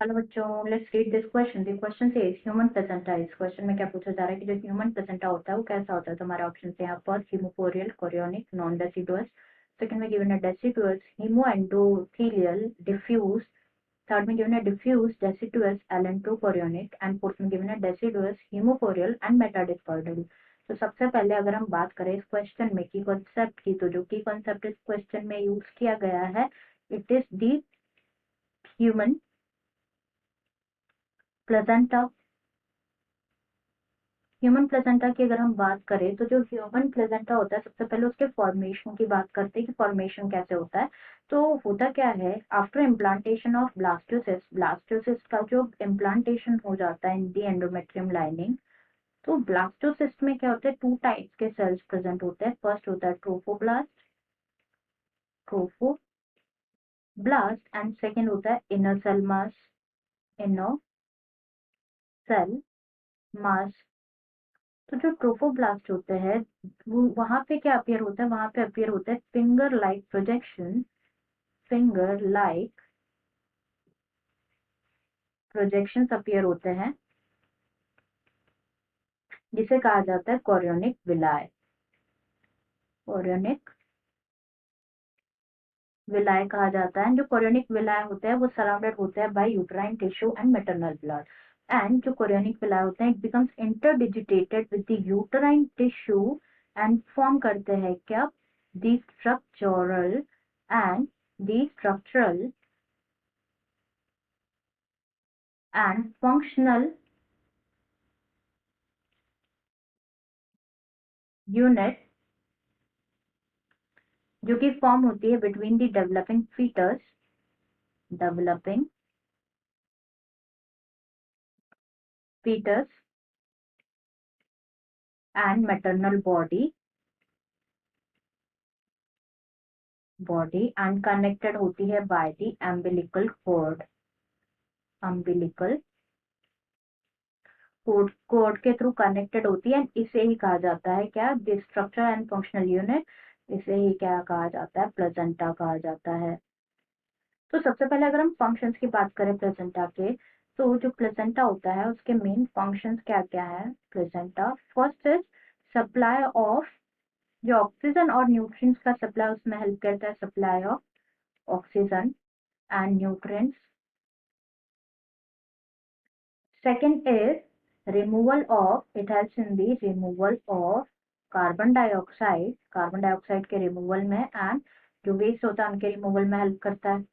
Hello बच्चों, let's read this question. The question says human placenta. इस question में क्या पूछा जा रहा है कि जो ह्यूमन प्लेसेंटा होता है वो कैसा होता है। तो हमारे ऑप्शन है यहाँ पर hemochorial, chorionic, non deciduous. Second में गिवन है deciduous, hemoendothelial, diffuse. Third में गिवन है diffuse, deciduous, allantochorionic. And fourth में गिवन है डेसिडुअस, हीमोपोरियल एंड मेटाडिस्पर्डल। तो सबसे पहले अगर हम बात करें इस क्वेश्चन में की कॉन्सेप्ट की, तो जो की कॉन्सेप्ट इस क्वेश्चन में यूज किया गया है, it is the human placenta. Human placenta की अगर हम बात करें तो जो ह्यूमन प्लेसेंटा होता है, सबसे पहले उसके फॉर्मेशन की बात करते हैं कि फॉर्मेशन कैसे होता है। तो होता क्या है, after implantation of blastocyst, blastocyst का जो इम्प्लांटेशन हो जाता है इन दी एंडोमेट्रियम लाइनिंग, तो ब्लास्टोसिस्ट में क्या होता है, टू टाइप्स के सेल्स प्रेजेंट होते हैं। फर्स्ट होता है ट्रोफोब्लास्ट, ट्रोफोब्लास्ट, एंड सेकेंड होता है inner cell mass, inner cell mass. तो जो ट्रोफोब्लास्ट होते हैं वो वहां पे क्या अपियर होता है, वहां पे अपियर होता है finger like projection, finger like projection appear होते हैं, जिसे कहा जाता है कोरियोनिक विलाय। कोरियोनिक विलाय कहा जाता है। जो कोरियोनिक विलाय होते हैं वो सराउंडेड होते हैं by uterine tissue and maternal blood. And जो कोरियोनिक विलाय होते हैं, it becomes interdigitated with the uterine tissue and form करते हैं क्या, the structural and the structural and functional unit, जो कि फॉर्म होती है between the developing foetus, developing foetus and maternal body and connected होती है by the umbilical cord, umbilical cord के थ्रू कनेक्टेड होती है। इसे ही कहा जाता है क्या, the structure and functional unit. इसे ही क्या कहा जाता है, प्लेसेंटा कहा जाता है। तो सबसे पहले अगर हम फंक्शंस की बात करें प्लेसेंटा के, तो जो प्लेसेंटा होता है उसके मेन फंक्शंस क्या क्या है placenta. First is supply of, जो ऑक्सीजन और न्यूट्रिएंट्स का सप्लाई उसमें हेल्प करता है, supply of oxygen and nutrients. Second is removal of, it helps in the removal of carbon dioxide के रिमूवल में, एंड जो वेस्ट होता है उनके रिमूवल में हेल्प करता है।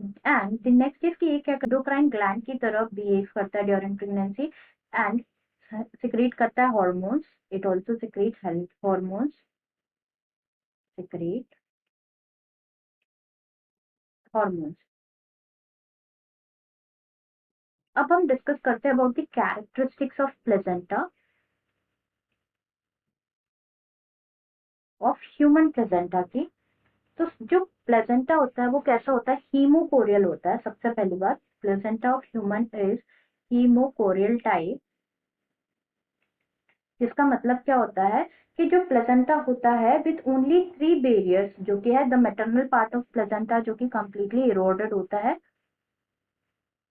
एंड द नेक्स्ट इज कि ये क्या एंडोक्राइन ग्लैंड की तरह बिहेव करता है ड्यूरिंग प्रेगनेंसी, एंड सिक्रीट करता है hormones. It also secrete health hormones, secrete hormones. अब हम डिस्कस करते हैं about the characteristics of placenta, of human placenta की। तो जो प्लेसेंटा होता है वो कैसा होता है, हीमोकोरियल होता है। सबसे पहली बात, placenta of human is haemochorial type, जिसका मतलब क्या होता है कि जो प्लेसेंटा होता है विथ ओनली 3 बैरियर्स, जो कि है the maternal part of placenta, जो कि कंप्लीटली इरोडेड होता है।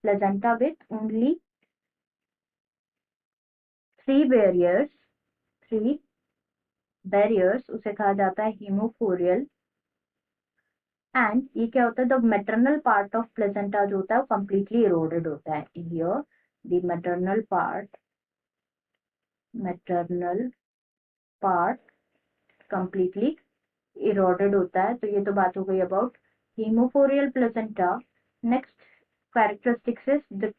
Placenta with only 3 barriers, 3 barriers, उसे कहा जाता है हीमोकोरियल। एंड ये क्या होता है, the maternal part of placenta जो होता है वो कंप्लीटली इरोडेड होता है। Here the maternal part completely eroded होता है। तो ये तो बात हो गई about hemochorial placenta. Next characteristics is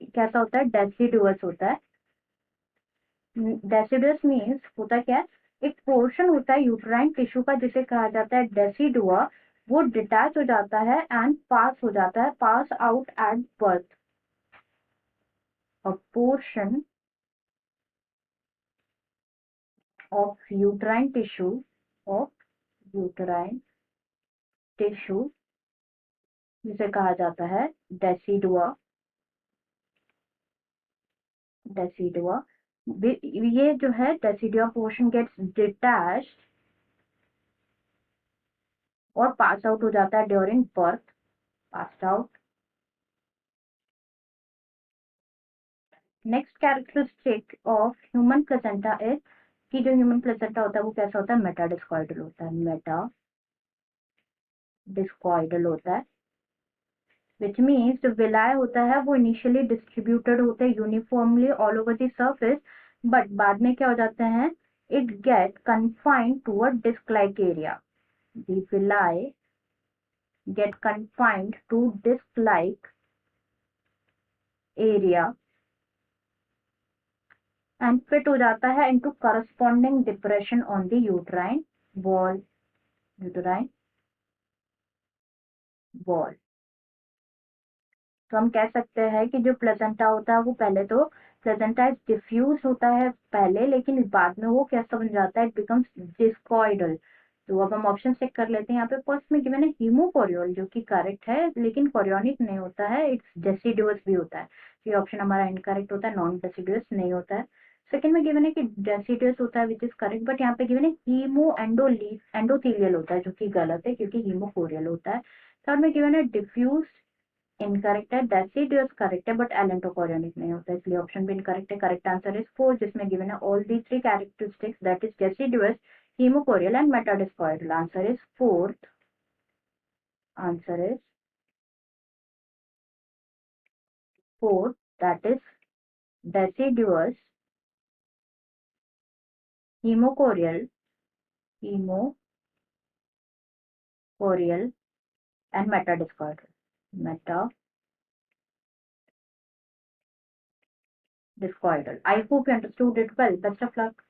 कैसा होता है, डेसिडुअस होता है। डेसिडुअस मीन्स होता क्या है, एक पोर्शन होता है यूट्राइन टिश्यू का जिसे कहा जाता है डेसिडुआ, वो डिटैच हो जाता है एंड पास हो जाता है, pass out at birth. A portion of uterine tissue, of uterine tissue, जिसे कहा जाता है डेसिडुआ, डेसिडुआ। ये जो है डेसिडुआ पोर्शन गेट्स डिटैच्ड और पास आउट हो जाता है during birth, pass out next characteristic of human placenta is कि जो ह्यूमन प्लेसेंटा होता है वो कैसा होता है, मेटा डिस्कॉइडल होता है, मेटा डिस्कॉइडल होता है, विच मीन्स जो विलाय होता है वो इनिशियली डिस्ट्रीब्यूटेड होते हैं uniformly all over the surface, but बाद में क्या हो जाते हैं, it get confined to a disc like area, the villi get confined to disc-like area and fit हो जाता है into corresponding depression on the uterine wall, uterine wall. तो हम कह सकते हैं कि जो प्लेसेंटा होता है वो पहले तो प्लेसेंटा डिफ्यूज होता है पहले, लेकिन बाद में वो कैसा बन जाता है, इट बिकम्स डिस्कॉइडल. तो अब हम ऑप्शन चेक कर लेते हैं. यहाँ पे फर्स्ट में गिवन है हीमोकोरियल जो कि करेक्ट है, लेकिन कोरियोनिक नहीं होता है, इट्स डेसिडुअस भी होता है. ये ऑप्शन हमारा इनकरेक्ट होता है, नॉन डेसिडुअस नहीं होता है. सेकंड में गिवन है कि डेसिडुअस होता है विच इज करेक्ट, बट यहाँ पे गिवन है हीमो एंडोथीलियल होता है जो कि गलत है क्योंकि हीमोकोरियल होता है. थर्ड में गिवन है डिफ्यूज इनकरेक्ट है, डेसिडुअस करेक्ट है, बट एलेंटोकोरियोनिक नहीं होता है, इसलिए ऑप्शन भी इनकरेक्ट है. करेक्ट आंसर इज 4 जिसमें गिवन है all the 3 characteristics that is deciduous, hemochorial and metadiscoidal. Answer is fourth. Answer is fourth, that is deciduous, hemochorial, hemochorial and metadiscordal. Metadiscordal. I hope you understood it well. Best of luck.